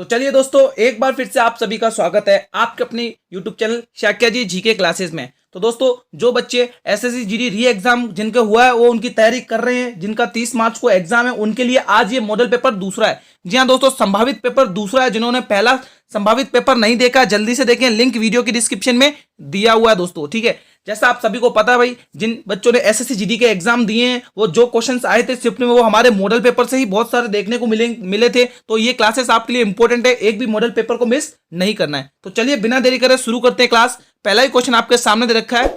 तो चलिए दोस्तों, एक बार फिर से आप सभी का स्वागत है आपके अपने यूट्यूब चैनल शाक्या जी जीके क्लासेस में। तो दोस्तों, जो बच्चे एसएससी जीडी री एग्जाम जिनके हुआ है वो उनकी तैयारी कर रहे हैं, जिनका 30 मार्च को एग्जाम है, उनके लिए आज ये मॉडल पेपर दूसरा है। जी हाँ दोस्तों, संभावित पेपर दूसरा है। जिन्होंने पहला संभावित पेपर नहीं देखा जल्दी से देखें, लिंक वीडियो की डिस्क्रिप्शन में दिया हुआ है दोस्तों। ठीक है, जैसा आप सभी को पता है भाई, जिन बच्चों ने एसएससी जीडी के एग्जाम दिए हैं वो जो क्वेश्चंस आए थे स्विफ्ट में वो हमारे मॉडल पेपर से ही बहुत सारे देखने को मिले थे। तो ये क्लासेस आपके लिए इंपॉर्टेंट है, एक भी मॉडल पेपर को मिस नहीं करना है। तो चलिए बिना देरी करे शुरू करते हैं क्लास। पहला ही क्वेश्चन आपके सामने दे रखा है।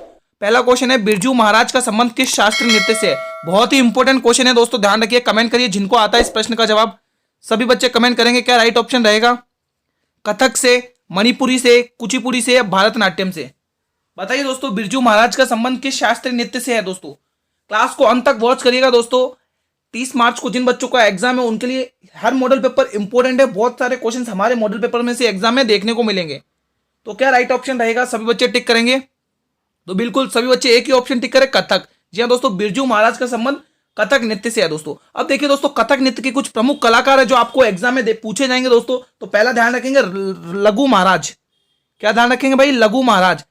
पहला क्वेश्चन है, बिरजू महाराज का संबंध किस शास्त्रीय नृत्य से है? बहुत ही इंपॉर्टेंट क्वेश्चन है दोस्तों, ध्यान रखिए। कमेंट करिए जिनको आता है इस प्रश्न का जवाब। सभी बच्चे कमेंट करेंगे क्या राइट ऑप्शन रहेगा। कथक से, मणिपुरी से, कुचिपुड़ी से या भरतनाट्यम से? बताइए दोस्तों, बिरजू महाराज का संबंध किस शास्त्रीय नृत्य से है? दोस्तों क्लास को अंत तक वॉच करिएगा दोस्तों। 30 मार्च को जिन बच्चों का एग्जाम है उनके लिए हर मॉडल पेपर इंपॉर्टेंट है। बहुत सारे क्वेश्चंस हमारे मॉडल पेपर में से एग्जाम में देखने को मिलेंगे। तो क्या राइट ऑप्शन रहेगा? सभी बच्चे टिक करेंगे। तो बिल्कुल सभी बच्चे एक ही ऑप्शन टिक करें, कथक। जी हाँ दोस्तों, बिरजू महाराज का संबंध कथक नृत्य से है दोस्तों। अब देखिए दोस्तों, कथक नृत्य के कुछ प्रमुख कलाकार है जो आपको एग्जाम में पूछे जाएंगे दोस्तों। तो पहला ध्यान रखेंगे लघु महाराज। क्या ध्यान रखेंगे भाई? लघु महाराज।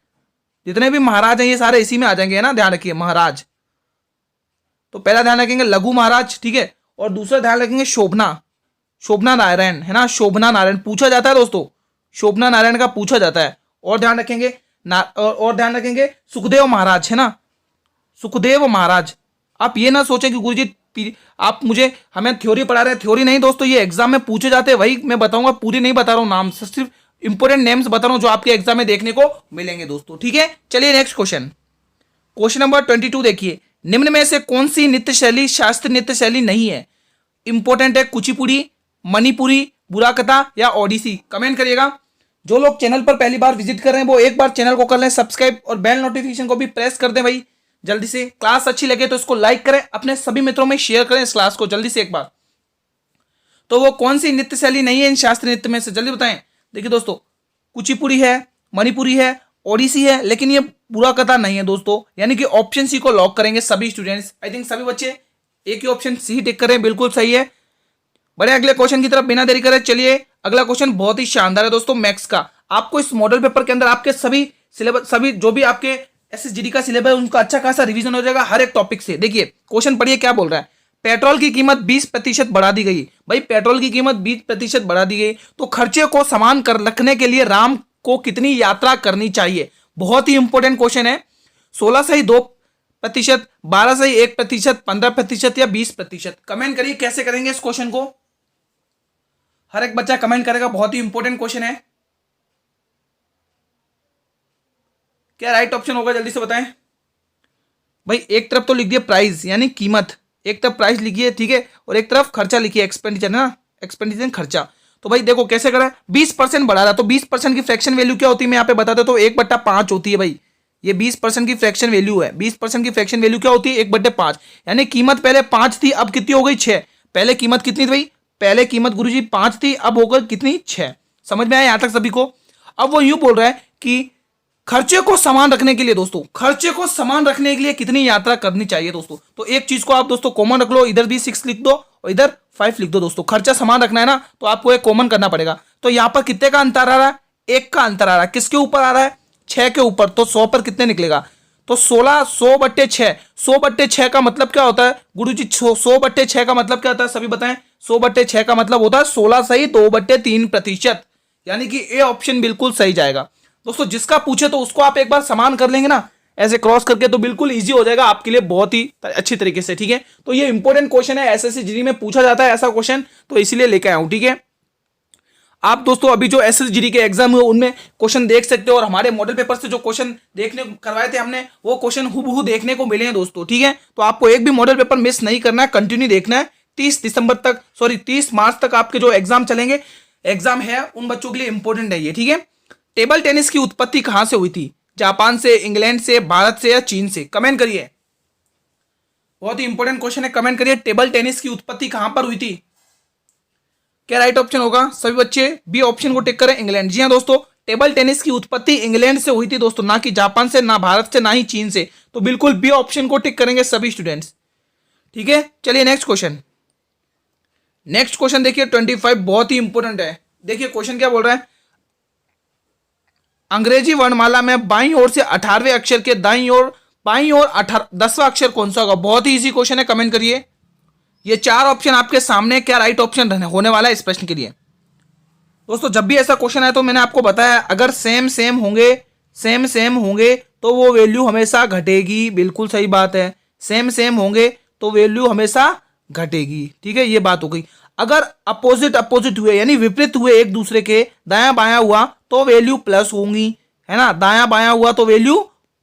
जितने भी महाराज हैं ये सारे इसी में आ जाएंगे, है ना, ध्यान रखिए महाराज। तो पहला ध्यान रखेंगे लघु महाराज, ठीक है। और दूसरा ध्यान रखेंगे शोभना नारायण, है ना, शोभना नारायण पूछा जाता है दोस्तों, शोभना नारायण का पूछा जाता है। और ध्यान रखेंगे और ध्यान रखेंगे सुखदेव महाराज, है ना, सुखदेव महाराज। आप ये ना सोचें कि गुरुजी आप हमें थ्योरी पढ़ा रहे हैं। थ्योरी नहीं दोस्तों, ये एग्जाम में पूछे जाते हैं, वही मैं बताऊंगा। पूरी नहीं बता रहा हूं नाम, सिर्फ इंपोर्टेंट नेम्स बता रहा हूं जो आपके एग्जाम में देखने को मिलेंगे दोस्तों। ठीक है, चलिए नेक्स्ट क्वेश्चन, क्वेश्चन नंबर 22 देखिए। निम्न में से कौन सी नृत्य शैली शास्त्रीय नृत्य शैली नहीं है? इंपॉर्टेंट है, कुचिपुड़ी, मणिपुरी, बुराकथा या ओडिसी? कमेंट करिएगा। जो लोग चैनल पर पहली बार विजिट कर रहे हैं वो एक बार चैनल को कर लें सब्सक्राइब और बेल नोटिफिकेशन को भी प्रेस कर दें भाई जल्दी से। क्लास अच्छी लगे तो इसको लाइक करें, अपने सभी मित्रों में शेयर करें इस क्लास को जल्दी से एक बार। तो वो कौन सी नृत्य शैली नहीं है इन शास्त्रीय नृत्य में से? जल्दी बताएं। देखिए दोस्तों, कुचिपुड़ी है, मणिपुरी है, ओडिसी है, लेकिन ये बुराकथा नहीं है दोस्तों। यानी कि ऑप्शन सी को लॉक करेंगे सभी स्टूडेंट्स। आई थिंक सभी बच्चे एक ही ऑप्शन सी टिक करें, बिल्कुल सही है। बड़े अगले क्वेश्चन की तरफ बिना देरी करें। चलिए अगला क्वेश्चन बहुत ही शानदार है दोस्तों, मैथ्स का। आपको इस मॉडल पेपर के अंदर आपके सभी सिलेबस, सभी जो भी आपके एसएसजीडी का सिलेबस है उनका अच्छा खासा रिवीजन हो जाएगा हर एक टॉपिक से। देखिए क्वेश्चन पढ़िए क्या बोल रहा है। पेट्रोल की कीमत 20% बढ़ा दी गई। भाई पेट्रोल की कीमत 20% बढ़ा दी गई तो खर्चे को समान कर रखने के लिए राम को कितनी यात्रा करनी चाहिए? बहुत ही इंपॉर्टेंट क्वेश्चन है। 16 से ही 2%, 12 से ही 1%, 15% या 20%? कमेंट करिए कैसे करेंगे इस क्वेश्चन को। हर एक बच्चा कमेंट करेगा, बहुत ही इंपॉर्टेंट क्वेश्चन है। क्या राइट ऑप्शन होगा जल्दी से बताएं भाई। एक तरफ तो लिख दिए प्राइस यानी कीमत, एक तरफ प्राइस लिखिए, ठीक है, और एक तरफ खर्चा लिखिए, एक्सपेंडिचर, है ना, एक्सपेंडिचर खर्चा। तो भाई देखो कैसे करा है, 20% बढ़ा रहा, तो 20% की फ्रैक्शन वैल्यू क्या होती है मैं यहाँ पे बता देता हूं, 1/5 होती है भाई। ये 20% की फ्रैक्शन वैल्यू है। 20% की फ्रैक्शन वैल्यू क्या होती है? 1/5। यानी कीमत पहले 5 थी, अब कितनी हो गई? 6। पहले कीमत कितनी थी भाई? पहले कीमत गुरुजी 5 थी, अब होकर कितनी? 6। समझ में आया यहां तक सभी को? अब वो यूं बोल रहा है कि खर्चे को समान रखने के लिए दोस्तों, खर्चे को समान रखने के लिए कितनी यात्रा करनी चाहिए दोस्तों? तो एक चीज को आप दोस्तों कॉमन रख लो, इधर भी 6 लिख दो और इधर 5 लिख दो दोस्तों। खर्चा समान रखना है ना, तो आपको एक कॉमन करना पड़ेगा। तो यहां पर कितने का अंतर आ रहा है? 1 का अंतर आ रहा है। किसके ऊपर आ रहा है? 6 के ऊपर। तो 100 पर कितने निकलेगा? तो 16, 100/6। 100/6 का मतलब क्या होता है गुरुजी? 100/6 का मतलब क्या होता है सभी बताएं। 100/6 का मतलब होता है 16 सही 2/3%। यानी कि ए ऑप्शन बिल्कुल सही जाएगा दोस्तों। जिसका पूछे तो उसको आप एक बार समान कर लेंगे ना ऐसे क्रॉस करके, तो बिल्कुल इजी हो जाएगा आपके लिए बहुत ही अच्छी तरीके से। ठीक है, तो ये इंपॉर्टेंट क्वेश्चन है, एसएससी जीडी में पूछा जाता है ऐसा क्वेश्चन, तो इसीलिए लेके आया हूं। ठीक है, आप दोस्तों अभी जो एसएससी जीडी के एग्जाम हुए उनमें क्वेश्चन देख सकते हो, और हमारे मॉडल पेपर से जो क्वेश्चन देखने करवाए थे हमने वो क्वेश्चन हूबहू देखने को मिले हैं दोस्तों। ठीक है, तो आपको एक भी मॉडल पेपर मिस नहीं करना है, कंटिन्यू देखना है। 30 मार्च तक आपके जो एग्जाम चलेंगे, एग्जाम है उन बच्चों के लिए इंपॉर्टेंट है ये। ठीक है, टेबल टेनिस की उत्पत्ति कहां से हुई थी? जापान से, इंग्लैंड से, भारत से या चीन से? कमेंट करिए, बहुत ही इंपॉर्टेंट क्वेश्चन है। कमेंट करिए टेबल टेनिस की उत्पत्ति कहां पर हुई थी? क्या राइट ऑप्शन होगा? सभी बच्चे बी ऑप्शन को टिक करें, इंग्लैंड। जी हां दोस्तों, टेबल टेनिस की उत्पत्ति इंग्लैंड से हुई थी दोस्तों, ना कि जापान से, ना भारत से, ना ही चीन से। तो बिल्कुल बी ऑप्शन को टिक करेंगे सभी स्टूडेंट्स। ठीक है, चलिए नेक्स्ट क्वेश्चन। नेक्स्ट क्वेश्चन देखिए 25, बहुत ही इंपॉर्टेंट है, देखिए क्वेश्चन क्या बोल रहा है, अंग्रेजी वर्णमाला में बाईं ओर से 18वें अक्षर के दाईं ओर बाईं ओर 10वां अक्षर कौन सा होगा। बहुत ही इजी क्वेश्चन है, कमेंट करिए। ये 4 ऑप्शन आपके सामने, क्या राइट ऑप्शन होने वाला है इस प्रश्न के लिए। दोस्तों जब भी ऐसा क्वेश्चन आए तो मैंने आपको बताया, अगर सेम सेम होंगे तो वो वैल्यू हमेशा घटेगी। बिल्कुल सही बात है, सेम होंगे तो वैल्यू हमेशा घटेगी। ठीक है, ये बात हो गई। अगर अपोजिट हुए यानी विपरीत हुए एक दूसरे के, दायां बायां हुआ तो वैल्यू प्लस होंगी, है ना, दायां बायां हुआ तो वैल्यू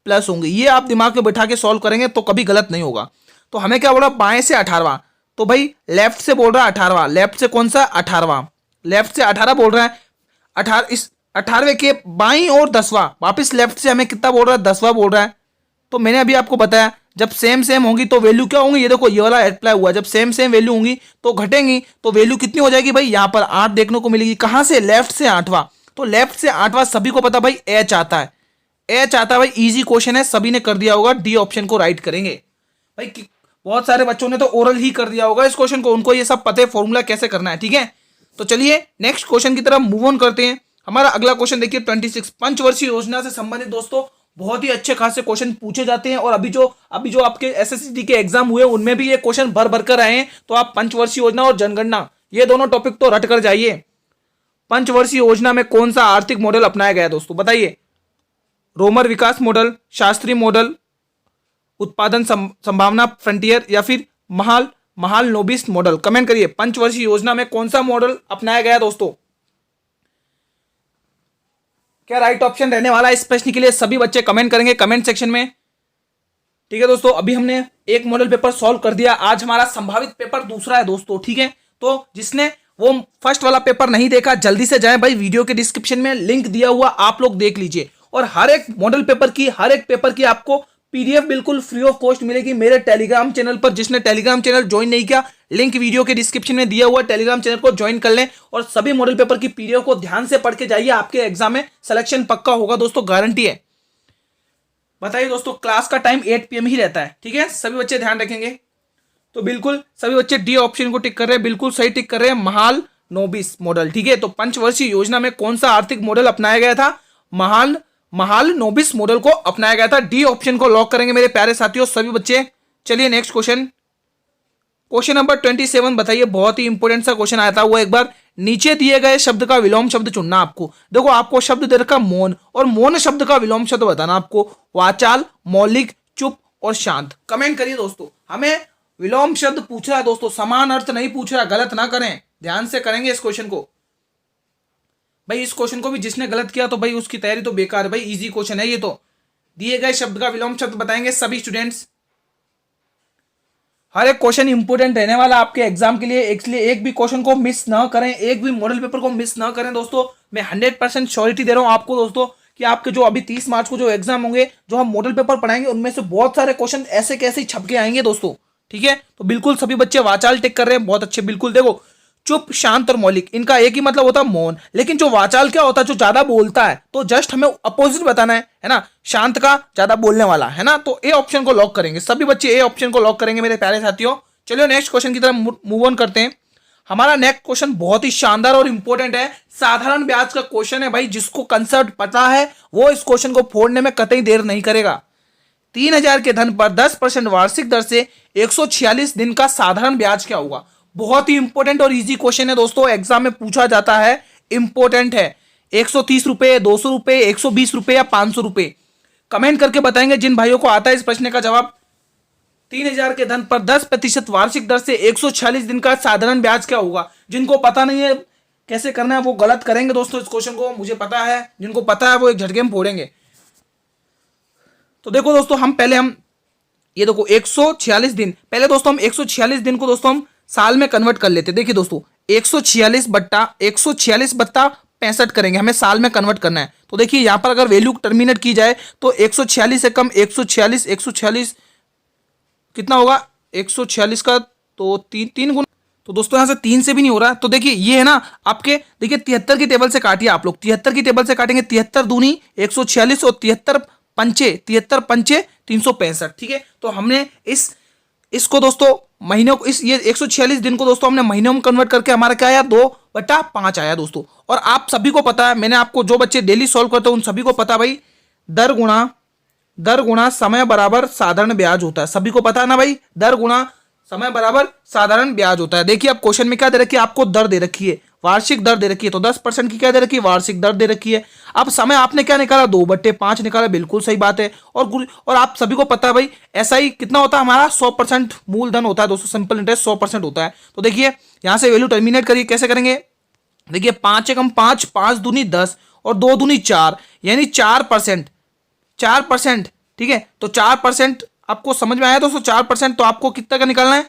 प्लस होंगी। ये आप दिमाग में बैठा के सॉल्व करेंगे तो कभी गलत नहीं होगा। तो हमें क्या बोला, बाएं से 18वां, तो भाई लेफ्ट से बोल रहा है 18वां, लेफ्ट से कौन सा 18वां, लेफ्ट से 18 बोल रहा है। 18वें के बाईं और 10वां, वापिस लेफ्ट से हमें कितना बोल रहा है, 10वां बोल रहा है। तो मैंने अभी आपको बताया जब सेम होंगी तो वैल्यू क्या होंगी, ये देखो ये वाला अप्लाई हुआ, जब सेम वैल्यू होंगी तो घटेंगी, तो वैल्यू कितनी हो जाएगी भाई, यहां पर 8 देखने को मिलेगी। कहां से, लेफ्ट से 8वां, तो लेफ्ट से 8वां सभी को पता भाई एच आता है, एच आता है भाई। इजी क्वेश्चन है, सभी ने कर दिया होगा, डी ऑप्शन को राइट करेंगे भाई। बहुत सारे बच्चों ने तो ओरल ही कर दिया होगा इस क्वेश्चन को, उनको ये सब पता है फॉर्मूला कैसे करना है। ठीक है, तो चलिए नेक्स्ट क्वेश्चन की तरफ मूव ऑन करते हैं। हमारा अगला क्वेश्चन देखिए 26, पंचवर्षीय योजना से संबंधित दोस्तों बहुत ही अच्छे खासे क्वेश्चन पूछे जाते हैं, और अभी जो आपके एसएससी के एग्जाम हुए उनमें भी ये क्वेश्चन भर कर आए हैं। तो आप पंचवर्षीय योजना और जनगणना ये दोनों टॉपिक तो रट कर जाइए। पंचवर्षीय योजना में कौन सा आर्थिक मॉडल अपनाया गया है दोस्तों, बताइए। रोमर विकास मॉडल, शास्त्रीय मॉडल, उत्पादन संभावना फ्रंटियर, या फिर महाल नोबिस मॉडल। कमेंट करिए, पंचवर्षीय योजना में कौन सा मॉडल अपनाया गया दोस्तों। क्या राइट ऑप्शन रहने वाला है इस प्रश्न के लिए, सभी बच्चे कमेंट करेंगे कमेंट सेक्शन में। ठीक है दोस्तों, अभी हमने एक मॉडल पेपर सॉल्व कर दिया, आज हमारा संभावित पेपर दूसरा है दोस्तों। ठीक है, तो जिसने वो फर्स्ट वाला पेपर नहीं देखा जल्दी से जाए भाई, वीडियो के डिस्क्रिप्शन में लिंक दिया हुआ, आप लोग देख लीजिए। और हर एक मॉडल पेपर की, हर एक पेपर की आपको पीडीएफ बिल्कुल फ्री ऑफ कॉस्ट मिलेगी मेरे टेलीग्राम चैनल पर। जिसने टेलीग्राम चैनल ज्वाइन नहीं किया, लिंक वीडियो के डिस्क्रिप्शन में दिया हुआ, टेलीग्राम चैनल को ज्वाइन कर लें और सभी मॉडल पेपर की पीडीएफ को ध्यान से पढ़ के जाइए, आपके एग्जाम में सिलेक्शन पक्का होगा दोस्तों, गारंटी है। बताइए दोस्तों, क्लास का टाइम 8 PM ही रहता है। ठीक है, सभी बच्चे ध्यान रखेंगे। तो बिल्कुल सभी बच्चे डी ऑप्शन को टिक कर रहे हैं, बिल्कुल सही टिक कर रहे हैं, महाल नोबिस मॉडल। ठीक है, तो पंचवर्षीय योजना में कौन सा आर्थिक मॉडल अपनाया गया था, महाल नोबिस मॉडल को अपनाया गया था। डी ऑप्शन को लॉक करेंगे मेरे प्यारे साथियों सभी बच्चे। चलिए नेक्स्ट क्वेश्चन नंबर 27 बताइए, बहुत ही इंपॉर्टेंट सा क्वेश्चन आया था वो। एक बार नीचे दिए गए शब्द का विलोम शब्द चुनना आपको। देखो आपको शब्द दे रखा मौन, और मौन शब्द का विलोम शब्द बताना आपको। वाचाल, मौलिक, चुप और शांत। कमेंट करिए दोस्तों, हमें विलोम शब्द पूछ रहा है दोस्तों, समान अर्थ नहीं पूछ रहा, गलत ना करें, ध्यान से करेंगे इस क्वेश्चन को भाई। इस क्वेश्चन को भी जिसने गलत किया तो भाई उसकी तैयारी तो बेकार है भाई, इजी क्वेश्चन है ये। तो दिए गए शब्द का विलोम शब्द बताएंगे सभी स्टूडेंट्स। हर एक क्वेश्चन इंपोर्टेंट रहने वाला आपके एग्जाम के लिए, इसलिए एक भी क्वेश्चन को मिस ना करें, एक भी मॉडल पेपर को मिस ना करें दोस्तों। मैं 100% श्योरिटी दे रहा हूं आपको दोस्तों कि आपके जो अभी 30 मार्च को जो एग्जाम होंगे, जो हम मॉडल पेपर पढ़ाएंगे, उनमें से बहुत सारे क्वेश्चन ऐसे कैसे छप के आएंगे दोस्तों। ठीक है, तो बिल्कुल सभी बच्चे वाचाल टिक कर रहे हैं, बहुत अच्छे। बिल्कुल देखो, चुप, शांत और मौलिक, इनका एक ही मतलब होता है मौन। लेकिन जो वाचाल क्या होता है, जो ज्यादा बोलता है, तो जस्ट हमें अपोजिट बताना है ना, शांत का ज्यादा बोलने वाला, है ना। तो ए ऑप्शन को लॉक करेंगे सभी बच्चे, ए ऑप्शन को लॉक करेंगे मेरे प्यारे साथियों। चलिए नेक्स्ट क्वेश्चन की तरफ मूव ऑन करते हैं। हमारा नेक्स्ट क्वेश्चन बहुत ही शानदार और इंपॉर्टेंट है, साधारण ब्याज का क्वेश्चन है भाई। जिसको कंसेप्ट पता है वो इस क्वेश्चन को फोड़ने में कतई देर नहीं करेगा। 3000 के धन पर 10% वार्षिक दर से 146 दिन का साधारण ब्याज क्या होगा। बहुत ही इंपॉर्टेंट और इजी क्वेश्चन है दोस्तों, एग्जाम में पूछा जाता है, इंपॉर्टेंट है। 130 रुपए, 200 रुपए, 120 रुपए या 500 रुपए। कमेंट करके बताएंगे जिन भाइयों को आता है इस प्रश्न का जवाब। 3000 के धन पर 10% वार्षिक दर से 146 दिन का साधारण ब्याज क्या होगा। जिनको पता नहीं है कैसे करना है वो गलत करेंगे दोस्तों इस क्वेश्चन को, मुझे पता है। जिनको पता है वो एक झटके में फोड़ेंगे। तो देखो दोस्तों, हम ये देखो 146 दिन, पहले दोस्तों हम 146 दिन को दोस्तों हम साल में कन्वर्ट कर लेते। देखिए दोस्तों, 146 बट्टा 65 करेंगे, हमें साल में कन्वर्ट करना है। तो देखिए यहां पर अगर वैल्यू टर्मिनेट की जाए तो 146 से कम 146 कितना होगा, 146 का तो तीन गुना, तो दोस्तों यहां से 3 से भी नहीं हो रहा। तो देखिए ये है ना आपके, देखिए 73 की टेबल से काटिए आप लोग, 73 की टेबल से काटेंगे, 73 दूनी 146 और 73 पंचे 365। ठीक है, तो हमने इस इसको दोस्तों महीनों को इस ये 146 दिन को दोस्तों हमने महीनों में कन्वर्ट करके हमारा क्या आया 2/5 आया दोस्तों। और आप सभी को पता है, मैंने आपको जो बच्चे डेली सॉल्व करते हैं उन सभी को पता भाई दर गुणा समय बराबर साधारण ब्याज होता है। सभी को पता है ना भाई, दर गुणा समय बराबर साधारण ब्याज होता है। देखिए अब क्वेश्चन में क्या दे रखी है, आपको दर दे रखी है, वार्षिक दर दे रखी है, तो 10% की क्या दे रखी है, वार्षिक दर दे रखी है। अब समय आपने क्या निकाला, 2/5 निकाला, बिल्कुल सही बात है। और आप सभी को पता है भाई SI कितना होता है हमारा, 100% मूलधन होता है दोस्तों, सिंपल इंटरेस्ट 100% होता है। तो देखिए यहां से वैल्यू टर्मिनेट करिए, कैसे करेंगे, देखिए 5 एकम 5, 5 दूनी 10 और 2 दूनी 4, यानी 4%, ठीक है। तो 4% आपको समझ में आया दोस्तों, 4%। तो आपको कितना का निकालना है,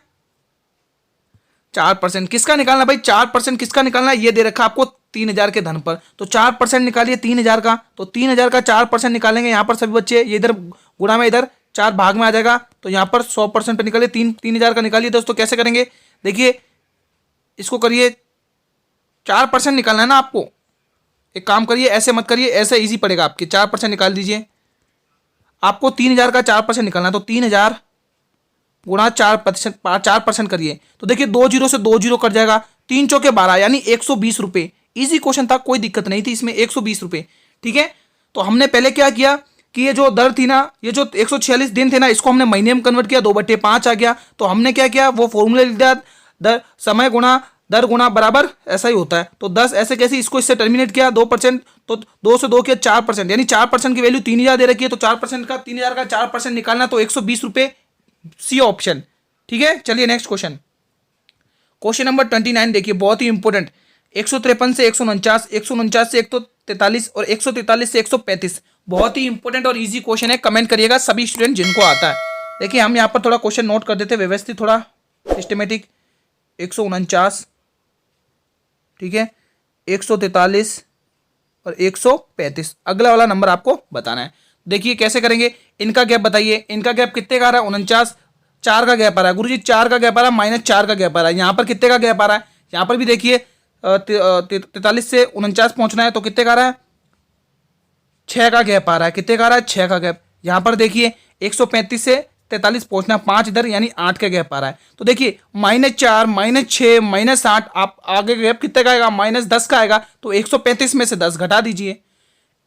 4% किसका निकालना भाई, 4% किसका निकालना है, ये दे रखा आपको 3000 के धन पर। तो 4% निकालिए 3000 का, तो 3000 का 4% निकालेंगे यहाँ पर सभी बच्चे, ये इधर गुणा में इधर 4 भाग में आ जाएगा, तो यहाँ पर 100% पे निकालिए, 3000 का निकालिए दोस्तों। कैसे करेंगे, देखिए इसको करिए, 4% निकालना है ना आपको, एक काम करिए ऐसे मत करिए, ऐसे इजी पड़ेगा आपके, 4% निकाल दीजिए। आपको 3000 का 4% निकालना है, तो 3000 गुणा 4% करिए, तो देखिए 2 जीरो से 2 जीरो कट जाएगा, 3 चौके 12 यानी 120 रुपये। इजी क्वेश्चन था, कोई दिक्कत नहीं थी इसमें, 120 रुपये, ठीक है। तो हमने पहले क्या किया कि ये जो दर थी ना, ये जो 146 दिन थे ना, इसको हमने महीने में कन्वर्ट किया, 2/5 आ गया। तो हमने क्या किया, वो फॉर्मूला लिख दिया, दर समय गुणा दर गुणा बराबर ऐसा ही होता है। तो 10 ऐसे कैसे, इसको इससे टर्मिनेट किया, 2%, तो 2 से 2 किया 4%, यानी 4% की वैल्यू 3000 दे रखी है, तो 4% का 3000 का 4% निकालना, तो 120 रुपये, सी ऑप्शन, ठीक है। चलिए नेक्स्ट क्वेश्चन, क्वेश्चन नंबर 29 देखिए, बहुत ही इंपॉर्टेंट। 153 से 149, 149 से 143 और 143 से 135, बहुत ही इंपॉर्टेंट और इजी क्वेश्चन है। कमेंट करिएगा सभी स्टूडेंट जिनको आता है। देखिए हम यहाँ पर थोड़ा क्वेश्चन नोट कर देते, व्यवस्थित थोड़ा सिस्टमेटिक। 149, ठीक है, 143 और 135, अगला वाला नंबर आपको बताना है। देखिए कैसे करेंगे, इनका गैप बताइए, इनका गैप कितने का आ रहा है, 49, 4 का गैप आ रहा है गुरुजी, 4 का गैप आ रहा है, -4 का गैप आ रहा है। यहाँ पर कितने का गैप आ रहा है, यहाँ पर भी देखिए 43 से 49 पहुंचना है, तो कितने का आ रहा है, 6 का गैप आ रहा है, कितने का आ रहा है, 6 का गैप। यहाँ पर देखिए 135 से 43 पहुंचना, 5 इधर यानी 8 का गैप आ रहा है। तो देखिए -4, -6, -8, आप आगे गैप कितने का आएगा, -10 का आएगा। तो 135 में से 10 घटा दीजिए,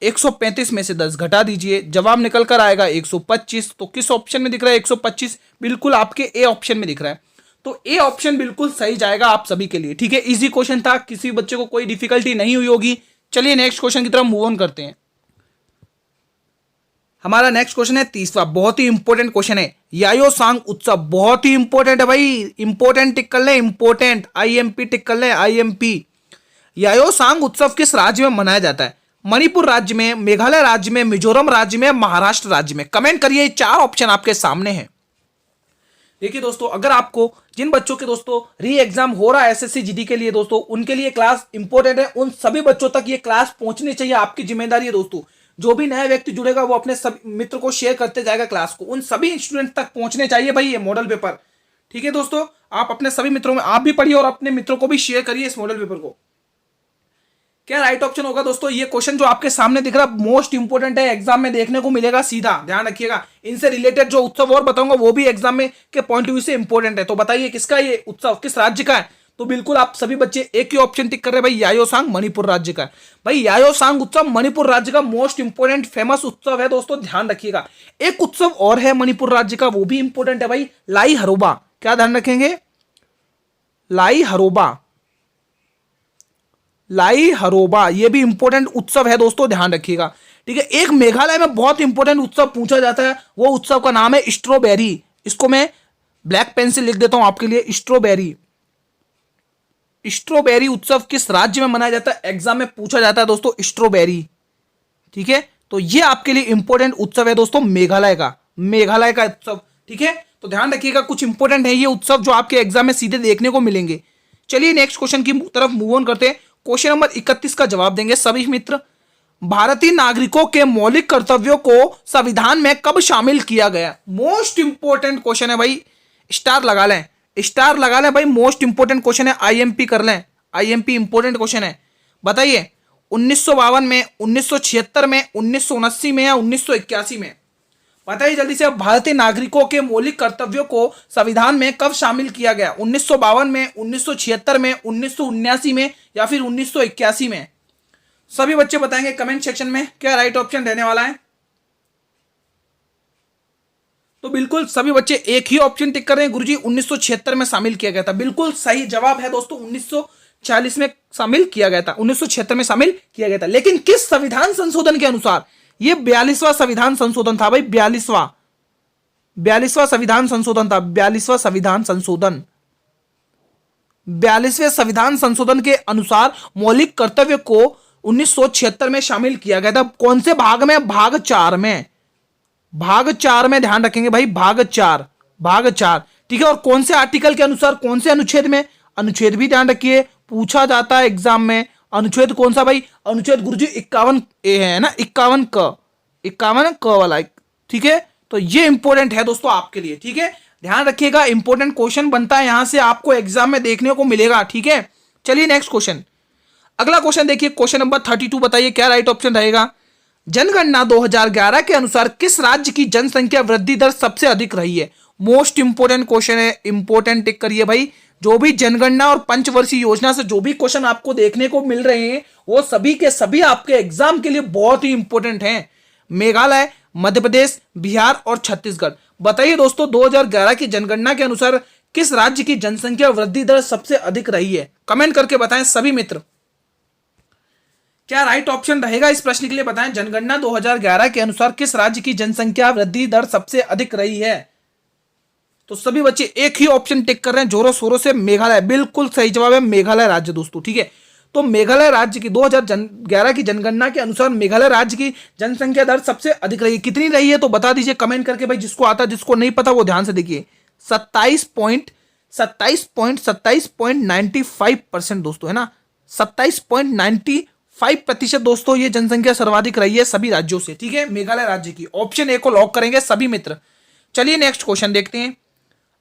135 में से 10 घटा दीजिए, जवाब निकल कर आएगा 125। तो किस ऑप्शन में दिख रहा है 125, बिल्कुल आपके ए ऑप्शन में दिख रहा है। तो ए ऑप्शन बिल्कुल सही जाएगा आप सभी के लिए, ठीक है। इजी क्वेश्चन था, किसी बच्चे को कोई डिफिकल्टी नहीं हुई होगी। चलिए नेक्स्ट क्वेश्चन की तरफ मूव ऑन करते हैं। हमारा नेक्स्ट क्वेश्चन है 30वां, बहुत ही इंपॉर्टेंट क्वेश्चन है। यायोसांग उत्सव बहुत ही इंपॉर्टेंट है भाई, इंपॉर्टेंट टिक कर ले, इंपॉर्टेंट, IMP टिक कर ले, IMP। यायोसांग उत्सव किस राज्य में मनाया जाता है, मणिपुर राज्य में, मेघालय राज्य में, मिजोरम राज्य में, महाराष्ट्र राज्य में। कमेंट करिए, 4 ऑप्शन आपके सामने हैं। देखिए दोस्तों, अगर आपको जिन बच्चों के दोस्तों री एग्जाम हो रहा है SSC GD के लिए दोस्तों, उनके लिए क्लास इंपॉर्टेंट है, उन सभी बच्चों तक ये क्लास पहुंचनी चाहिए, आपकी जिम्मेदारी है दोस्तों। जो भी नया व्यक्ति जुड़ेगा वो अपने सब मित्र को शेयर करते जाएगा क्लास को, उन सभी स्टूडेंट तक पहुंचने चाहिए भाई ये मॉडल पेपर, ठीक है दोस्तों। आप अपने सभी मित्रों में आप भी पढ़िए और अपने मित्रों को भी शेयर करिए इस मॉडल पेपर को। क्या राइट ऑप्शन होगा दोस्तों, ये क्वेश्चन जो आपके सामने दिख रहा है मोस्ट इंपोर्टेंट है, एग्जाम में देखने को मिलेगा सीधा, ध्यान रखिएगा। इनसे रिलेटेड जो उत्सव और बताऊंगा वो भी एग्जाम में के पॉइंट ऑफ व्यू से इंपॉर्टेंट है। तो बताइए किसका ये उत्सव, किस राज्य का है, तो बिल्कुल आप सभी बच्चे एक ही ऑप्शन टिक कर रहे हैं भाई, यायोसांग मणिपुर राज्य का। भाई यायोसांग उत्सव मणिपुर राज्य का मोस्ट इंपोर्टेंट फेमस उत्सव है दोस्तों, ध्यान रखिएगा। एक उत्सव और है मणिपुर राज्य का, वो भी इंपोर्टेंट है भाई, लाई हरोबा। क्या ध्यान रखेंगे, लाई हरोबा, लाई हरोबा, ये भी इंपॉर्टेंट उत्सव है दोस्तों, ध्यान रखिएगा, ठीक है। एक मेघालय में बहुत इंपॉर्टेंट उत्सव पूछा जाता है, वो उत्सव का नाम है स्ट्रॉबेरी। इसको मैं ब्लैक पेन से लिख देता हूं आपके लिए, स्ट्रॉबेरी। स्ट्रॉबेरी उत्सव किस राज्य में मनाया जाता है, एग्जाम में पूछा जाता है दोस्तों, स्ट्रॉबेरी, ठीक है। तो ये आपके लिए इंपॉर्टेंट उत्सव है दोस्तों, मेघालय का, मेघालय का उत्सव, ठीक है। तो ध्यान रखिएगा, कुछ इंपॉर्टेंट है ये उत्सव जो आपके एग्जाम में सीधे देखने को मिलेंगे। चलिए नेक्स्ट क्वेश्चन की तरफ मूव ऑन करते हैं। क्वेश्चन नंबर 31 का जवाब देंगे सभी मित्र। भारतीय नागरिकों के मौलिक कर्तव्यों को संविधान में कब शामिल किया गया, मोस्ट इंपोर्टेंट क्वेश्चन है भाई, स्टार लगा लें, स्टार लगा लें भाई, मोस्ट इंपोर्टेंट क्वेश्चन है, IMP कर लें, IMP इंपोर्टेंट क्वेश्चन है। बताइए 1952 में, 1976 में, 1979 में या 1981 में बताइए जल्दी से, भारतीय नागरिकों के मौलिक कर्तव्यों को संविधान में कब शामिल किया गया? 1952 में, 1976 में, 1979 में या फिर 1981 में? सभी बच्चे बताएंगे कमेंट सेक्शन में क्या राइट ऑप्शन रहने वाला है। तो बिल्कुल सभी बच्चे एक ही ऑप्शन टिक कर रहे हैं, गुरुजी 1976 में शामिल किया गया था। बिल्कुल सही जवाब है दोस्तों, 1940 में शामिल किया गया था, 1976 में शामिल किया गया था। लेकिन किस संविधान संशोधन के अनुसार? ये 42वां संविधान संशोधन था भाई, 42वां संविधान संशोधन था, 42वां संविधान संशोधन। 42वें संविधान संशोधन के अनुसार मौलिक कर्तव्य को 1976 में शामिल किया गया था। कौन से भाग में? भाग 4 में, भाग 4 में ध्यान रखेंगे भाई, भाग 4, भाग 4, ठीक है। और कौन से आर्टिकल के अनुसार, कौन से अनुच्छेद में? अनुच्छेद भी ध्यान रखिए, पूछा जाता है एग्जाम में। अनुच्छेद कौन सा भाई? अनुच्छेद गुरुजी 51 ए है ना, 51 क वाला, ठीक है। तो ये इंपॉर्टेंट है दोस्तों आपके लिए, ठीक है, ध्यान रखिएगा। इंपॉर्टेंट क्वेश्चन बनता है यहां से, आपको एग्जाम में देखने को मिलेगा, ठीक है। चलिए नेक्स्ट क्वेश्चन, अगला क्वेश्चन देखिए, क्वेश्चन नंबर 32। बताइए क्या राइट ऑप्शन रहेगा? जनगणना 2011 के अनुसार किस राज्य की जनसंख्या वृद्धि दर सबसे अधिक रही है? मोस्ट इंपोर्टेंट क्वेश्चन है, इंपोर्टेंट टिक करिए भाई। जो भी जनगणना और पंचवर्षीय योजना से जो भी क्वेश्चन आपको देखने को मिल रहे हैं वो सभी के सभी आपके एग्जाम के लिए बहुत ही इंपॉर्टेंट हैं। मेघालय, मध्य प्रदेश, बिहार और छत्तीसगढ़। बताइए दोस्तों 2011 की जनगणना के अनुसार किस राज्य की जनसंख्या वृद्धि दर सबसे अधिक रही है? कमेंट करके बताएं सभी मित्र, क्या राइट ऑप्शन रहेगा इस प्रश्न के लिए? बताएं, जनगणना 2011 के अनुसार किस राज्य की जनसंख्या वृद्धि दर सबसे अधिक रही है? तो सभी बच्चे एक ही ऑप्शन टिक कर रहे हैं जोरों शोरों से, मेघालय। बिल्कुल सही जवाब है मेघालय राज्य दोस्तों, ठीक है। तो मेघालय राज्य की 2011 की जनगणना के अनुसार मेघालय राज्य की जनसंख्या दर सबसे अधिक रही है। कितनी रही है तो बता दीजिए कमेंट करके भाई, जिसको आता जिसको नहीं पता वो ध्यान से देखिए। 27.95% दोस्तों, है ना, 27.95% दोस्तों ये जनसंख्या सर्वाधिक रही है सभी राज्यों से, ठीक है, मेघालय राज्य की। ऑप्शन ए को लॉक करेंगे सभी मित्र। चलिए नेक्स्ट क्वेश्चन देखते हैं।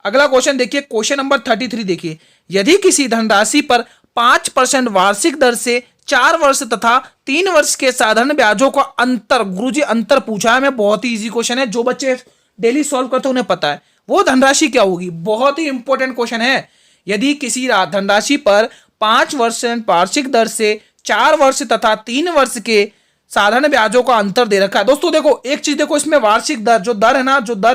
अगला क्वेश्चन देखिए, क्वेश्चन नंबर 33 देखिए, यदि किसी धनराशि पर 5% वार्षिक दर से 4 वर्ष तथा 3 वर्ष के साधारण ब्याजों का अंतर, गुरुजी अंतर पूछा है मैं, बहुत ही इजी क्वेश्चन है, जो बच्चे डेली सॉल्व करते हैं उन्हें पता है, वो धनराशि क्या होगी? बहुत ही इंपॉर्टेंट क्वेश्चन है। यदि किसी धनराशि पर 5% वार्षिक दर से 4 वर्ष तथा 3 वर्ष के साधारण ब्याजों का अंतर दे रखा है। दोस्तों देखो एक चीज देखो, इसमें वार्षिक दर जो दर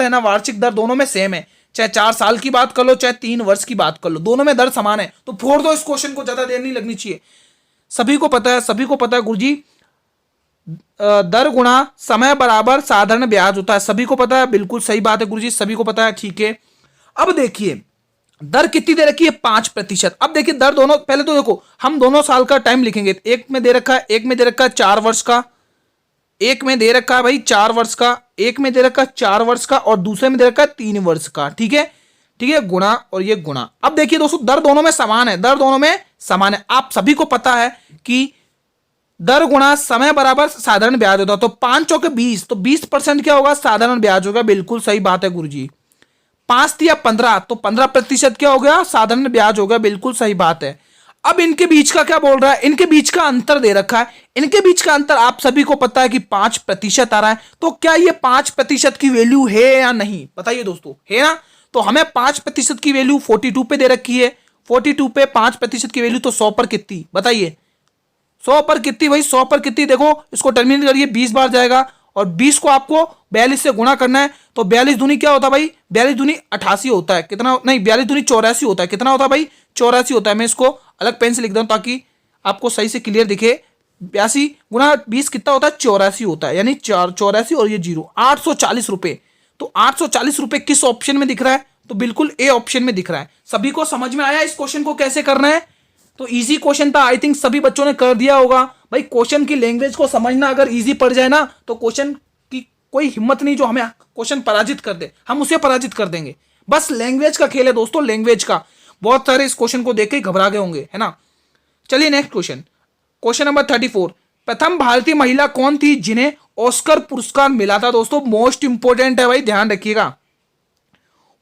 है ना वार्षिक दर दोनों में सेम है, चाहे 4 साल की बात कर लो चाहे 3 वर्ष की बात कर लो, दोनों में दर समान है। तो फोड़ दो इस क्वेश्चन को, ज्यादा देर नहीं लगनी चाहिए। सभी को पता है गुरुजी, दर गुणा समय बराबर साधारण ब्याज होता है, सभी को पता है। बिल्कुल सही बात है गुरुजी, सभी को पता है, ठीक है। अब देखिए दर कितनी दे रखी है? 5%। अब देखिए दर दोनों, पहले तो देखो हम दोनों साल का टाइम लिखेंगे, एक में दे रखा है, एक में दे रखा है 4 वर्ष का, एक में दे रखा है भाई 4 वर्ष का, एक में दे रखा है 4 वर्ष का और दूसरे में दे रखा है 3 वर्ष का, ठीक है, ठीक है, गुणा और ये गुणा। अब देखिए दोस्तों दर दोनों में समान है, दर दोनों में समान है। आप सभी को पता है कि दर गुणा समय बराबर साधारण ब्याज होता है, तो 5 चौके 20, तो 20% क्या होगा? साधारण ब्याज होगा। बिल्कुल सही बात है गुरुजी। 5 या 15, तो 15% क्या हो गया? साधारण ब्याज हो गया। बिल्कुल सही बात है। अब इनके बीच का क्या बोल रहा है? इनके बीच का अंतर दे रखा है, इनके बीच का अंतर आप सभी को पता है कि 5% आ रहा है। तो क्या ये 5% की वैल्यू है या नहीं? बताइए दोस्तों, है ना? तो हमें 5% की वैल्यू 42 पे दे रखी है, 42 पे 5% की वैल्यू, तो 100 पर कितनी? बताइए 100 पर कितनी भाई? 100 पर कितनी? देखो इसको टर्मिनेट करिए, 20 बार जाएगा और 20 को आपको 42 से गुणा करना है, तो 42 दूनी क्या होता है भाई? 42 दूनी 88 होता है। कितना? नहीं, 42 दूनी 84 होता है। कितना होता है भाई? 84 होता है। मैं इसको अलग पेन से लिख दूं ताकि आपको सही से क्लियर दिखे। 82 गुणा 20 कितना होता है? 84 होता है, यानी 84 और ये 0, 840 रुपए। तो 840 रुपए किस ऑप्शन में दिख रहा है? तो बिल्कुल ए ऑप्शन में दिख रहा है। सभी को समझ में आया इस क्वेश्चन को कैसे करना है? तो इजी क्वेश्चन था, आई थिंक सभी बच्चों ने कर दिया होगा। भाई क्वेश्चन की लैंग्वेज को समझना अगर इजी पड़ जाए ना, तो क्वेश्चन की कोई हिम्मत नहीं जो हमें क्वेश्चन पराजित कर दे, हम उसे पराजित कर देंगे। बस लैंग्वेज का खेल है दोस्तों, लैंग्वेज का। बहुत सारे इस क्वेश्चन को देख के घबरा गए होंगे, है ना। चलिए नेक्स्ट क्वेश्चन, क्वेश्चन नंबर 34। प्रथम भारतीय महिला कौन थी जिन्हें ऑस्कर पुरस्कार मिला था? दोस्तों मोस्ट इंपोर्टेंट है भाई, ध्यान रखिएगा।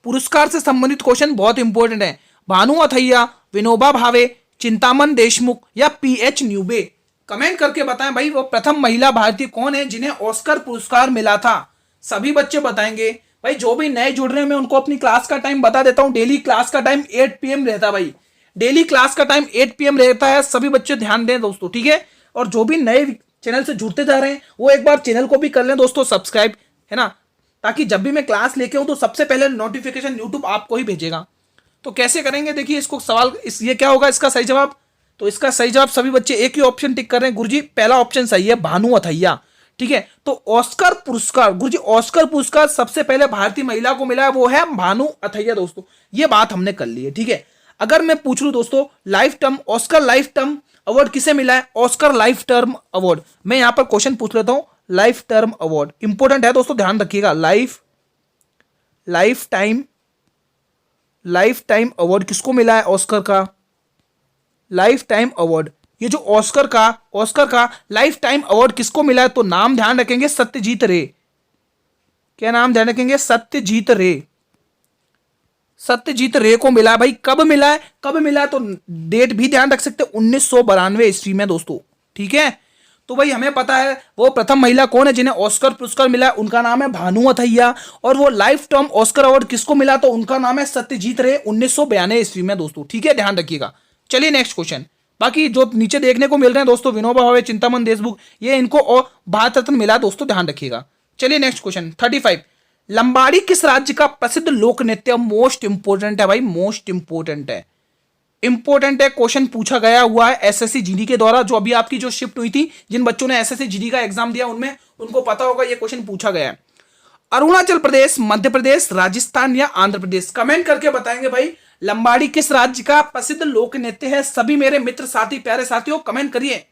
पुरस्कार से संबंधित क्वेश्चन बहुत इंपॉर्टेंट है। भानु अथैया, विनोबा भावे, चिंतामन देशमुख या पीएच न्यूबे? कमेंट करके बताएं भाई वो प्रथम महिला भारतीय कौन है जिन्हें ऑस्कर पुरस्कार मिला था। सभी बच्चे बताएंगे। भाई जो भी नए जुड़ रहे हैं मैं उनको अपनी क्लास का टाइम बता देता हूं। डेली क्लास का टाइम 8 PM रहता है भाई। डेली क्लास का टाइम 8 PM रहता है। सभी बच्चे ध्यान दें दोस्तों, ठीक है। और जो भी नए चैनल से जुड़ते जा रहे हैं वो एक बार चैनल को भी कर लें दोस्तों सब्सक्राइब, है ना, ताकि जब भी मैं क्लास लेके आऊं तो सबसे पहले नोटिफिकेशन यूट्यूब आपको ही भेजेगा। तो कैसे करेंगे देखिए इसको सवाल, ये क्या होगा इसका सही जवाब। तो इसका सही जवाब सभी बच्चे एक ही ऑप्शन टिक कर रहे हैं गुरुजी, पहला ऑप्शन सही है, भानु अथैया, ठीक है। तो ऑस्कर पुरस्कार गुरुजी, ऑस्कर पुरस्कार सबसे पहले भारतीय महिला को मिला है, वो है भानु अथैया दोस्तों। ये बात हमने कर ली है, ठीक है। अगर मैं पूछ लूं दोस्तों life term Oscar life term award किसे मिला है, ऑस्कर लाइफ टर्म अवार्ड, मैं यहां पर क्वेश्चन पूछ लेता हूं। लाइफ टर्म अवार्ड इंपॉर्टेंट है दोस्तों, ध्यान रखिएगा। लाइफ टाइम अवार्ड किसको मिला है ऑस्कर का, लाइफ टाइम अवार्ड, ये जो ऑस्कर का लाइफ टाइम अवार्ड किसको मिला है, तो नाम ध्यान रखेंगे सत्यजीत रे। क्या नाम ध्यान रखेंगे, सत्यजीत रे को मिला है भाई। कब मिला है तो डेट भी ध्यान रख सकते 1992 ईस्वी में दोस्तों, ठीक है। तो भाई हमें पता है वो प्रथम महिला कौन है जिन्हें ऑस्कर पुरस्कार मिला है, उनका नाम है भानु अथैया। और वो लाइफ टाइम ऑस्कर अवार्ड किसको मिला, तो उनका नाम है सत्यजीत रे, 1992 ईस्वी में दोस्तों, ठीक है, ध्यान रखिएगा। चलिए नेक्स्ट क्वेश्चन। बाकी जो नीचे देखने को मिल रहे हैं दोस्तों, विनोबा भावे, चिंतामन देशमुख, ये इनको और भारत रत्न मिला दोस्तों, ध्यान रखिएगा। चलिए नेक्स्ट क्वेश्चन 35। लंबाड़ी किस राज्य का प्रसिद्ध लोक नृत्य, मोस्ट इंपोर्टेंट है भाई, मोस्ट इंपोर्टेंट है क्वेश्चन पूछा गया हुआ है एसएससी जीडी के द्वारा। जो अभी आपकी जो शिफ्ट हुई थी, जिन बच्चों ने एसएससी जीडी का एग्जाम दिया उनमें उनको पता होगा ये क्वेश्चन पूछा गया है। अरुणाचल प्रदेश, मध्य प्रदेश, राजस्थान या आंध्र प्रदेश, कमेंट करके बताएंगे भाई लंबाड़ी किस राज्य का प्रसिद्ध लोक नृत्य है। सभी मेरे मित्र साथी प्यारे साथियों कमेंट करिए।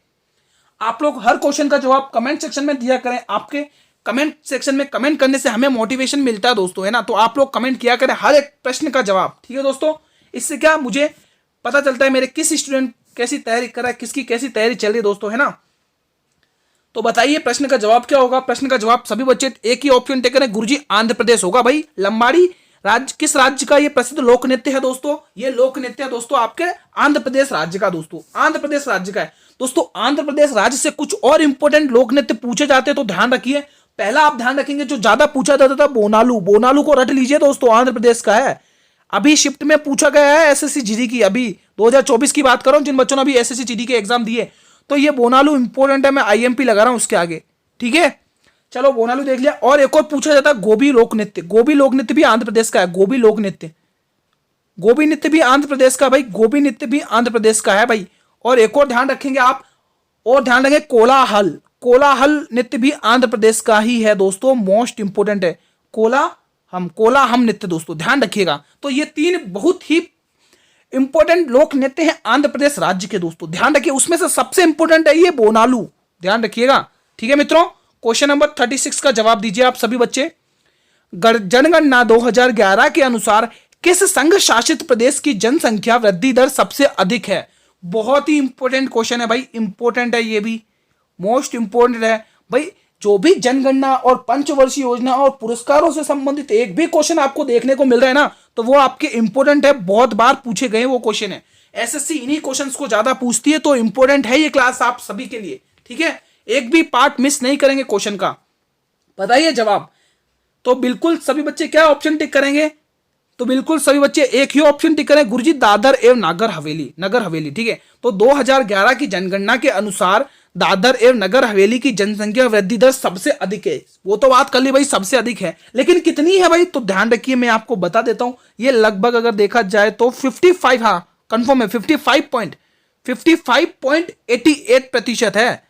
आप लोग हर क्वेश्चन का जवाब कमेंट सेक्शन में दिया करें। आपके कमेंट सेक्शन में कमेंट करने से हमें मोटिवेशन मिलता है दोस्तों, है ना। तो आप लोग कमेंट किया करें हर एक प्रश्न का जवाब, ठीक है दोस्तों। इससे क्या मुझे पता चलता है मेरे किस स्टूडेंट कैसी तैयारी कर रहा है, किसकी कैसी तैयारी चल रही है दोस्तों, है ना। तो बताइए प्रश्न का जवाब क्या होगा। प्रश्न का जवाब सभी बच्चे एक ही ऑप्शन टेक करें गुरुजी, आंध्र प्रदेश होगा भाई। लंबाड़ी राज्य किस राज्य का ये प्रसिद्ध लोक नृत्य है दोस्तों, ये लोक नृत्य है दोस्तों आपके आंध्र प्रदेश राज्य का दोस्तों, आंध्र प्रदेश राज्य का है दोस्तों। आंध्र प्रदेश राज्य से कुछ और इंपॉर्टेंट लोक नृत्य पूछे जाते हैं तो ध्यान रखिए। पहला आप ध्यान रखेंगे जो ज्यादा पूछा जाता था बोनालू को रट लीजिए दोस्तों, आंध्र प्रदेश का है। अभी शिफ्ट में पूछा गया है एसएससी जीडी की, अभी 2024 की बात कर रहा हूं, जिन बच्चों ने अभी एसएससी जीडी के एग्जाम दिए, तो ये बोनालू इंपॉर्टेंट है, मैं आईएमपी लगा रहा हूं उसके आगे, ठीक है। चलो बोनालू देख लिया। और एक और पूछा जाता है गोबी लोक नृत्य, गोबी लोक नृत्य भी आंध्र प्रदेश का है। गोबी नृत्य भी आंध्र प्रदेश का भाई, गोबी नृत्य भी आंध्र प्रदेश का है भाई। और एक और ध्यान रखेंगे आप, और ध्यान रखेंगे कोलाहल नृत्य भी आंध्र प्रदेश का ही है दोस्तों, मोस्ट इंपोर्टेंट है कोलाहम नृत्य दोस्तों, ध्यान रखिएगा। तो ये तीन बहुत ही इंपॉर्टेंट लोक नृत्य हैं आंध्र प्रदेश राज्य के दोस्तों, ध्यान रखिए। उसमें से सबसे इंपॉर्टेंट है ये बोनालू, ध्यान रखिएगा, ठीक है मित्रों। क्वेश्चन नंबर 36 का जवाब दीजिए आप सभी बच्चे। जनगणना 2011 के अनुसार किस संघ शासित प्रदेश की जनसंख्या वृद्धि दर सबसे अधिक है। बहुत ही इंपॉर्टेंट क्वेश्चन है भाई, इंपॉर्टेंट है ये भी, मोस्ट इंपॉर्टेंट है भाई। जो भी जनगणना और पंचवर्षीय योजना और पुरस्कारों से संबंधित एक भी क्वेश्चन आपको देखने को मिल रहा है ना, तो वो आपके इंपॉर्टेंट है, बहुत बार पूछे गए वो क्वेश्चन है। एसएससी इन्हीं क्वेश्चंस को ज्यादा पूछती है, तो इंपॉर्टेंट है ये क्लास आप सभी के लिए, ठीक है। एक भी पार्ट मिस नहीं करेंगे क्वेश्चन का। बताइए जवाब। तो बिल्कुल सभी बच्चे क्या ऑप्शन टिक करेंगे, तो बिल्कुल सभी बच्चे एक ही ऑप्शन टिक करें गुरुजी, दादर एवं नगर हवेली, ठीक है। तो 2011 की जनगणना के अनुसार दादर एवं नगर हवेली की जनसंख्या वृद्धि दर सबसे अधिक है। वो तो बात कर ली भाई, सबसे अधिक है, लेकिन कितनी है भाई, तो ध्यान रखिए मैं आपको बता देता हूं। ये लगभग अगर देखा जाए तो 55, हाँ कंफर्म है, 55.88% है,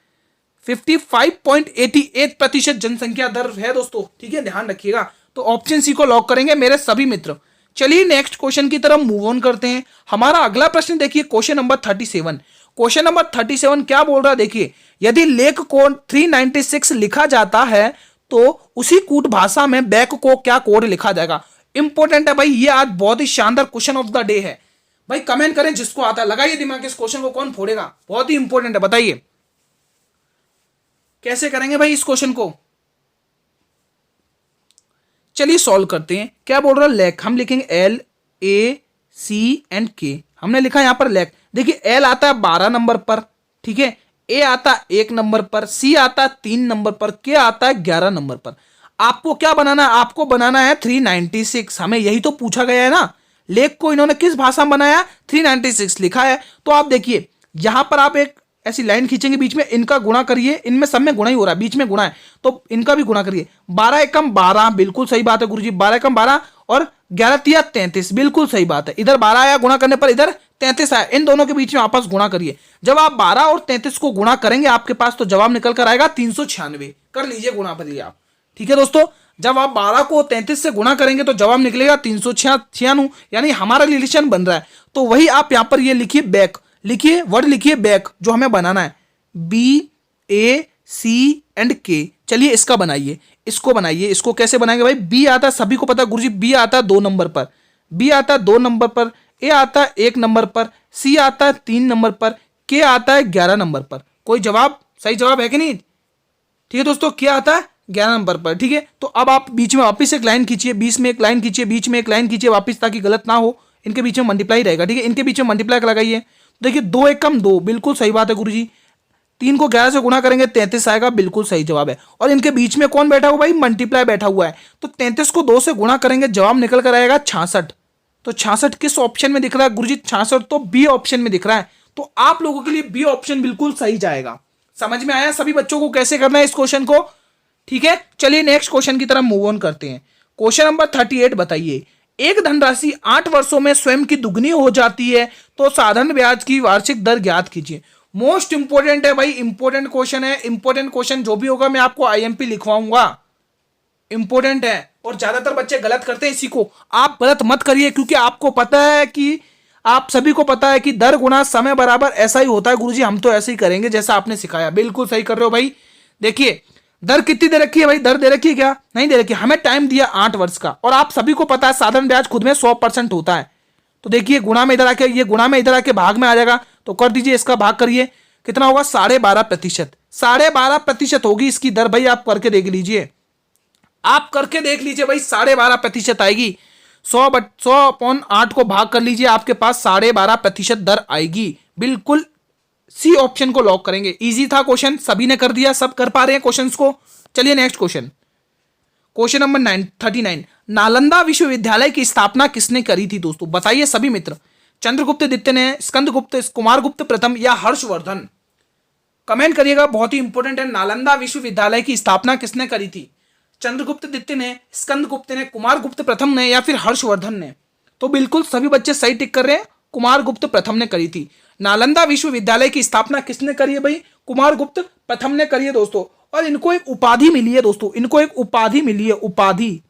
55.88% जनसंख्या दर है दोस्तों, ठीक है, ध्यान रखिएगा। तो ऑप्शन सी को लॉक करेंगे मेरे सभी मित्र। चलिए नेक्स्ट क्वेश्चन की तरफ मूव ऑन करते हैं। हमारा अगला प्रश्न देखिए, क्वेश्चन नंबर 37। क्वेश्चन नंबर 37 क्या बोल रहा है देखिए, यदि लेख कोड 396 लिखा जाता है तो उसी कूट भाषा में बैक को क्या कोड लिखा जाएगा। इंपॉर्टेंट है भाई, ये आज बहुत ही शानदार क्वेश्चन ऑफ द डे है भाई। कमेंट करें जिसको आता है, लगाइए दिमाग, इस क्वेश्चन को कौन फोड़ेगा, बहुत ही इंपॉर्टेंट है। बताइए कैसे करेंगे भाई इस क्वेश्चन को। चलिए सॉल्व करते हैं। क्या बोल रहा है, लेख, हम लिखेंगे LACK, हमने लिखा यहां पर लेख। देखिए L आता है 12 नंबर पर, ठीक है, A आता है 1 नंबर पर, C आता है 3 नंबर पर, K आता है 11 नंबर पर। आपको क्या बनाना है, आपको बनाना है 396। हमें यही तो पूछा गया है ना। लेख को इन्होंने किस भाषा में बनाया, 396 लिखा है। तो आप देखिए यहां पर आप एक ऐसी लाइन खींचेंगे, बीच में इनका गुणा करिए, इनमें सब में गुणा ही हो रहा है, बीच में गुणा है तो इनका भी गुणा करिए। 12 एकम 12, बिल्कुल सही बात है गुरुजी, 12 एकम 12 और 11 तिया 33, बिल्कुल सही बात है। इधर 12 आया गुणा करने पर, इधर 33 आया, इन दोनों के बीच में आपस गुणा करिए। जब आप 12 और 33 को गुणा करेंगे आपके पास तो जवाब निकल कर आएगा 396। कर लीजिए गुणा करिए आप, ठीक है दोस्तों। जब आप 12 को 33 से गुणा करेंगे तो जवाब निकलेगा 396, यानी हमारा रिलेशन बन रहा है। तो वही आप यहां पर ये लिखिए बैक, लिखिए वर्ड लिखिए बैक, जो हमें बनाना है BACK। चलिए इसका बनाइए, इसको बनाइए। इसको कैसे बनाएंगे भाई, बी आता है, सभी को पता है गुरुजी, बी आता है 2 नंबर पर, बी आता है 2 नंबर पर, ए आता है 1 नंबर पर, सी आता है 3 नंबर पर, के आता है 11 नंबर पर। कोई जवाब, सही जवाब है कि नहीं, ठीक है दोस्तों, क्या आता है 11 नंबर पर, ठीक है। तो अब आप बीच में वापस एक लाइन खींचिए, बीच में एक लाइन खींचिए, बीच में एक लाइन खींचिए वापस, ताकि गलत ना हो। इनके बीच में मल्टीप्लाई रहेगा, ठीक है, इनके बीच में मल्टीप्लाई लगाइए। देखिए 2 एकम 2, बिल्कुल सही बात है गुरुजी। 3 को 11 से गुणा करेंगे 33 आएगा, बिल्कुल सही जवाब है। और इनके बीच में कौन बैठा हुआ भाई, मल्टीप्लाई बैठा हुआ है। तो 33 को 2 से गुणा करेंगे, जवाब निकल कर आएगा 66। तो 66 किस ऑप्शन में दिख रहा है गुरुजी, 66 तो बी ऑप्शन में दिख रहा है। तो आप लोगों के लिए बी ऑप्शन बिल्कुल सही जाएगा। समझ में आया सभी बच्चों को कैसे करना है इस क्वेश्चन को, ठीक है। चलिए नेक्स्ट क्वेश्चन की तरफ मूव ऑन करते हैं। क्वेश्चन नंबर 38 बताइए, एक धनराशि 8 वर्षों में स्वयं की दुगनी हो जाती है तो साधारण ब्याज की वार्षिक दर ज्ञात कीजिए। मोस्ट इंपोर्टेंट है भाई, इंपोर्टेंट क्वेश्चन है। इंपोर्टेंट क्वेश्चन जो भी होगा मैं आपको IMP लिखवाऊंगा, इंपोर्टेंट है। और ज्यादातर बच्चे गलत करते हैं इसी को, आप गलत मत करिए, क्योंकि आपको पता है कि आप सभी को पता है कि दर गुना समय बराबर ऐसा ही होता है गुरुजी, हम तो ऐसे ही करेंगे जैसा आपने सिखाया। बिल्कुल सही कर रहे हो भाई। देखिए दर कितनी दे रखी है भाई, दर दे रखी है क्या, नहीं दे रखी, हमें टाइम दिया 8 वर्ष का। और आप सभी को पता है साधारण ब्याज खुद में 100% होता है। तो देखिए गुणा में इधर आके, ये गुणा में इधर आके भाग में आ जाएगा, तो कर दीजिए, इसका भाग करिए, कितना होगा 12.5%। 12.5% होगी इसकी दर भाई, आप करके देख लीजिए, आप करके देख लीजिए भाई, 12.5% आएगी। 100/8 को भाग कर लीजिए, आपके पास 12.5% दर आएगी। बिल्कुल सी ऑप्शन को लॉक करेंगे। इजी था क्वेश्चन, सभी ने कर दिया, सब कर पा रहे हैं क्वेश्चंस को। चलिए next question, question number 39, Nalanda विश्वविद्यालय की स्थापना किसने करी थी दोस्तों, बताइए सभी मित्र। चंद्रगुप्त द्वितीय ने, स्कंदगुप्त, कुमारगुप्त प्रथम या हर्षवर्धन, कमेंट करिएगा, बहुत ही इंपॉर्टेंट है। नालंदा विश्वविद्यालय की स्थापना किसने करी थी, चंद्रगुप्त द्वितीय ने, स्कंदगुप्त ने, कुमारगुप्त प्रथम ने या फिर हर्षवर्धन ने। तो बिल्कुल सभी बच्चे सही टिक कर रहे हैं, कुमारगुप्त प्रथम ने करी थी। नालंदा विश्वविद्यालय की स्थापना किसने करी है भाई, कुमारगुप्त प्रथम ने करी है दोस्तों। और इनको एक उपाधि मिली है दोस्तों, इनको एक उपाधि मिली है, उपाधि,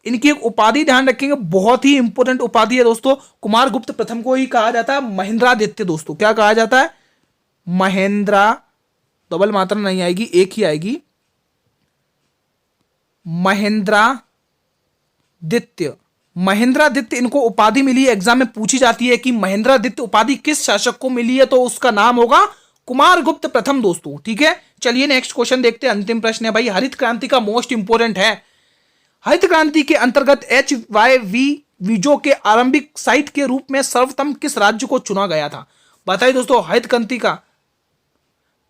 इनकी एक उपाधि ध्यान रखेंगे, बहुत ही इंपॉर्टेंट उपाधि है दोस्तों। कुमारगुप्त प्रथम को ही कहा जाता है महेंद्रादित्य दोस्तों। क्या कहा जाता है, महेंद्रा, डबल मात्रा नहीं आएगी, एक ही आएगी, महेंद्रादित्य। महेंद्रादित्य इनको उपाधि मिली है, एग्जाम में पूछी जाती है कि महेंद्रादित्य उपाधि किस शासक को मिली है, तो उसका नाम होगा कुमारगुप्त प्रथम दोस्तों, ठीक है। चलिए नेक्स्ट क्वेश्चन देखते हैं, अंतिम प्रश्न है भाई, हरित क्रांति का मोस्ट इंपोर्टेंट है। हरित क्रांति के अंतर्गत HYV वीजो के आरंभिक साइट के रूप में सर्वप्रथम किस राज्य को चुना गया था, बताइए दोस्तों। हरित क्रांति का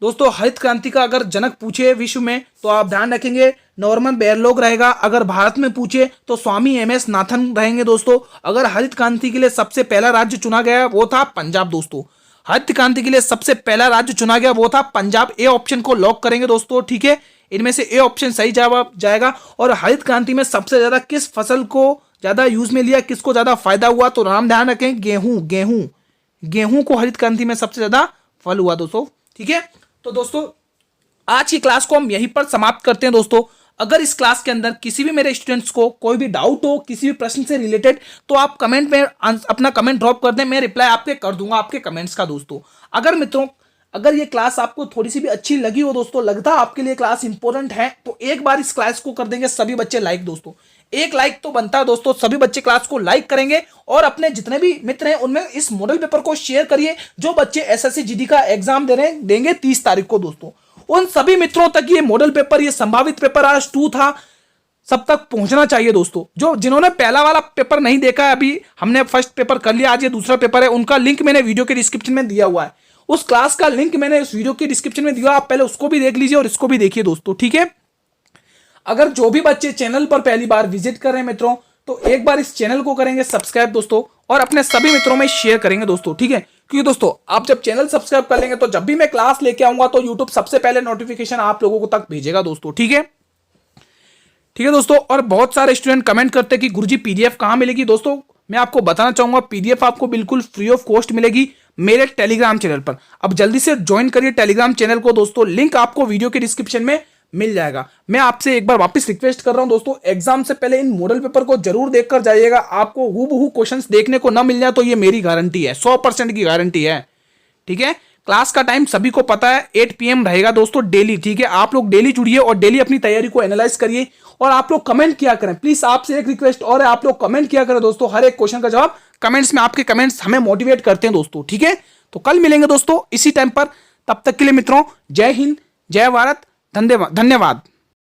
दोस्तों, हरित क्रांति का अगर जनक पूछे विश्व में तो आप ध्यान रखेंगे नॉर्मन बोरलॉग रहेगा। अगर भारत में पूछे तो स्वामी MS नाथन रहेंगे दोस्तों। अगर हरित क्रांति के लिए सबसे पहला राज्य चुना गया वो था पंजाब दोस्तों। हरित क्रांति के लिए सबसे पहला राज्य चुना गया वो था पंजाब। ए ऑप्शन को लॉक करेंगे दोस्तों, ठीक है। इनमें से ए ऑप्शन सही जवाब जाएगा। और हरित क्रांति में सबसे ज्यादा किस फसल को ज्यादा यूज में लिया, किसको ज्यादा फायदा हुआ, तो नाम ध्यान रखें, गेहूं। गेहूं गेहूं को हरित क्रांति में सबसे ज्यादा फल हुआ दोस्तों, ठीक है। तो दोस्तों आज की क्लास को हम यहीं पर समाप्त करते हैं दोस्तों। अगर इस क्लास के अंदर किसी भी मेरे स्टूडेंट्स को कोई भी डाउट हो किसी भी प्रश्न से रिलेटेड, तो आप कमेंट में अपना कमेंट ड्रॉप कर दें, मैं रिप्लाई आपके कर दूंगा आपके कमेंट्स का दोस्तों। अगर मित्रों अगर ये क्लास आपको थोड़ी सी भी अच्छी लगी हो दोस्तों, लगता है आपके लिए क्लास इंपॉर्टेंट है, तो एक बार इस क्लास को कर देंगे सभी बच्चे लाइक दोस्तों। एक लाइक तो बनता है दोस्तों, सभी बच्चे क्लास को लाइक करेंगे और अपने जितने भी मित्र हैं उनमें इस मॉडल पेपर को शेयर करिए। जो बच्चे SSC GD का एग्जाम देंगे 30 तारीख को दोस्तों, उन सभी मित्रों तक ये मॉडल पेपर, ये संभावित पेपर आज 2 था, सब तक पहुंचना चाहिए दोस्तों। जो जिन्होंने पहला वाला पेपर नहीं देखा है, अभी हमने फर्स्ट पेपर कर लिया, आज ये दूसरा पेपर है, उनका लिंक मैंने वीडियो के डिस्क्रिप्शन में दिया हुआ है। उस क्लास का लिंक मैंने इस वीडियो के डिस्क्रिप्शन में दिया, आप पहले उसको भी देख लीजिए और इसको भी देखिए दोस्तों, ठीक है। अगर जो भी बच्चे चैनल पर पहली बार विजिट कर रहे हैं मित्रों, तो एक बार इस चैनल को करेंगे सब्सक्राइब दोस्तों, और अपने सभी मित्रों में शेयर करेंगे दोस्तों, ठीक है। क्योंकि दोस्तों आप जब चैनल सब्सक्राइब कर लेंगे तो जब भी मैं क्लास लेके आऊंगा तो यूट्यूब सबसे पहले नोटिफिकेशन आप लोगों को तक भेजेगा दोस्तों, ठीक है। ठीक है दोस्तों, और बहुत सारे स्टूडेंट कमेंट करते हैं कि गुरुजी पीडीएफ कहां मिलेगी। दोस्तों मैं आपको बताना चाहूंगा, पीडीएफ आपको बिल्कुल फ्री ऑफ कॉस्ट मिलेगी मेरे टेलीग्राम चैनल पर। अब जल्दी से ज्वाइन करिए टेलीग्राम चैनल को दोस्तों, लिंक आपको वीडियो के डिस्क्रिप्शन में मिल जाएगा। मैं आपसे एक बार वापस रिक्वेस्ट कर रहा हूं दोस्तों, एग्जाम से पहले इन मॉडल पेपर को जरूर देखकर जाइएगा। आपको हूबहू क्वेश्चंस देखने को ना मिल जाए तो ये मेरी गारंटी है, 100% की गारंटी है, ठीक है। क्लास का टाइम सभी को पता है, 8 PM रहेगा दोस्तों डेली, ठीक है। आप लोग डेली जुड़िए और डेली अपनी तैयारी को एनालाइज करिए, और आप लोग कमेंट किया करें प्लीज। आपसे एक रिक्वेस्ट और है, आप लोग कमेंट किया करें दोस्तों, हर एक क्वेश्चन का जवाब कमेंट्स में। आपके कमेंट्स हमें मोटिवेट करते हैं दोस्तों, ठीक है। तो कल मिलेंगे दोस्तों इसी टाइम पर, तब तक के लिए मित्रों जय हिंद, जय भारत, धन्यवाद।